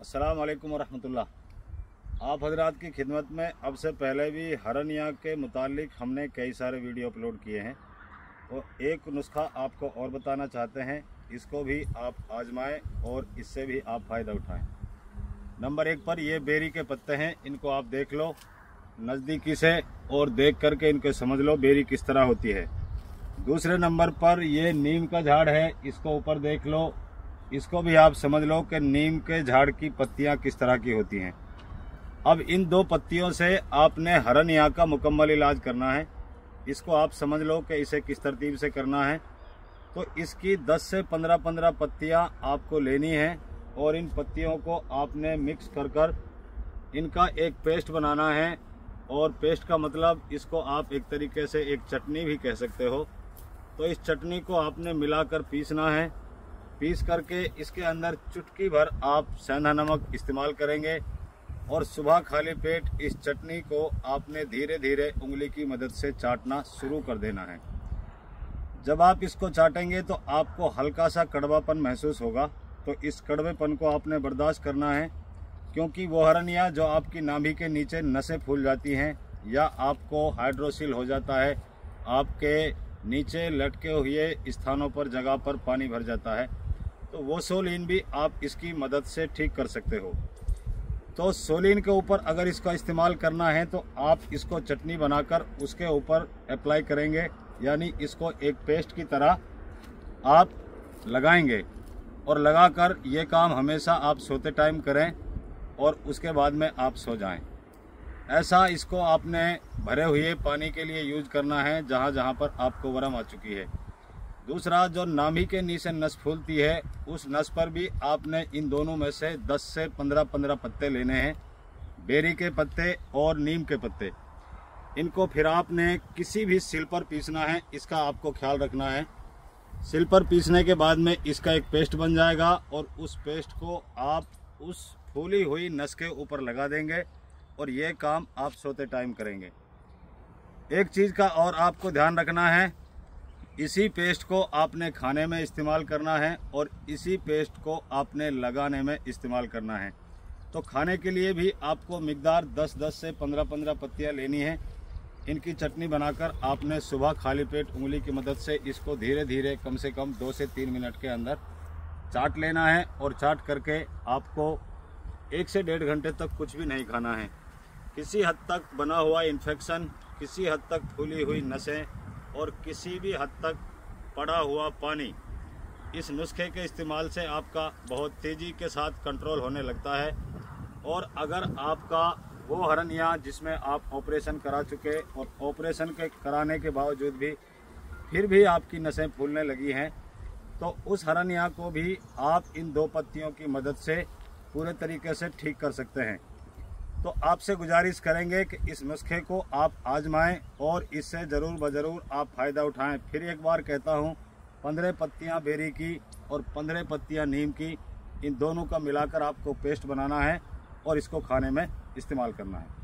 अस्सलाम वालेकुम वरहमतुल्लाह। आप हजरात की खिदमत में अब से पहले भी हरनिया के मुतालिक हमने कई सारे वीडियो अपलोड किए हैं। तो एक नुस्खा आपको और बताना चाहते हैं, इसको भी आप आजमाएं और इससे भी आप फ़ायदा उठाएं। नंबर 1 पर ये बेरी के पत्ते हैं, इनको आप देख लो नज़दीकी से और देख करके इनको समझ लो बेरी किस तरह होती है। दूसरे नंबर पर ये नीम का झाड़ है, इसको ऊपर देख लो, इसको भी आप समझ लो कि नीम के झाड़ की पत्तियां किस तरह की होती हैं। अब इन दो पत्तियों से आपने हरनिया का मुकम्मल इलाज करना है। इसको आप समझ लो कि इसे किस तरतीब से करना है। तो इसकी 10 से 15 पत्तियां आपको लेनी हैं और इन पत्तियों को आपने मिक्स कर इनका एक पेस्ट बनाना है। और पेस्ट का मतलब इसको आप एक तरीके से एक चटनी भी कह सकते हो। तो इस चटनी को आपने मिलाकर पीसना है। पीस करके इसके अंदर चुटकी भर आप सेंधा नमक इस्तेमाल करेंगे और सुबह खाली पेट इस चटनी को आपने धीरे धीरे उंगली की मदद से चाटना शुरू कर देना है। जब आप इसको चाटेंगे तो आपको हल्का सा कड़वापन महसूस होगा। तो इस कड़वेपन को आपने बर्दाश्त करना है, क्योंकि वो हरनिया जो आपकी नाभि के नीचे नसें फूल जाती हैं या आपको हाइड्रोसिल हो जाता है, आपके नीचे लटके हुए स्थानों पर जगह पर पानी भर जाता है, तो वो सोलिन भी आप इसकी मदद से ठीक कर सकते हो। तो सोलिन के ऊपर अगर इसका इस्तेमाल करना है तो आप इसको चटनी बनाकर उसके ऊपर अप्लाई करेंगे, यानी इसको एक पेस्ट की तरह आप लगाएंगे और लगाकर ये काम हमेशा आप सोते टाइम करें और उसके बाद में आप सो जाएं। ऐसा इसको आपने भरे हुए पानी के लिए यूज करना है जहाँ जहाँ पर आपको वरम आ चुकी है। दूसरा, जो नाभि के नीचे नस फूलती है उस नस पर भी आपने इन दोनों में से 10 से 15 पत्ते लेने हैं, बेरी के पत्ते और नीम के पत्ते। इनको फिर आपने किसी भी सिल पर पीसना है, इसका आपको ख्याल रखना है। सिल पर पीसने के बाद में इसका एक पेस्ट बन जाएगा और उस पेस्ट को आप उस फूली हुई नस के ऊपर लगा देंगे और ये काम आप सोते टाइम करेंगे। एक चीज़ का और आपको ध्यान रखना है, इसी पेस्ट को आपने खाने में इस्तेमाल करना है और इसी पेस्ट को आपने लगाने में इस्तेमाल करना है। तो खाने के लिए भी आपको मिकदार 10-10 से 15 पत्तियां लेनी है। इनकी चटनी बनाकर आपने सुबह खाली पेट उंगली की मदद से इसको धीरे धीरे कम से कम 2 से 3 मिनट के अंदर चाट लेना है और चाट करके आपको 1 से 1.5 घंटे तक कुछ भी नहीं खाना है। किसी हद तक बना हुआ इन्फेक्शन, किसी हद तक फूली हुई नसें और किसी भी हद तक पड़ा हुआ पानी इस नुस्खे के इस्तेमाल से आपका बहुत तेज़ी के साथ कंट्रोल होने लगता है। और अगर आपका वो हरनिया जिसमें आप ऑपरेशन करा चुके और ऑपरेशन के कराने के बावजूद भी फिर भी आपकी नसें फूलने लगी हैं, तो उस हरनिया को भी आप इन 2 पत्तियों की मदद से पूरे तरीके से ठीक कर सकते हैं। तो आपसे गुजारिश करेंगे कि इस नुस्खे को आप आजमाएं और इससे ज़रूर ब-ज़रूर आप फ़ायदा उठाएं। फिर एक बार कहता हूं, 15 पत्तियां बेरी की और 15 पत्तियां नीम की, इन दोनों का मिलाकर आपको पेस्ट बनाना है और इसको खाने में इस्तेमाल करना है।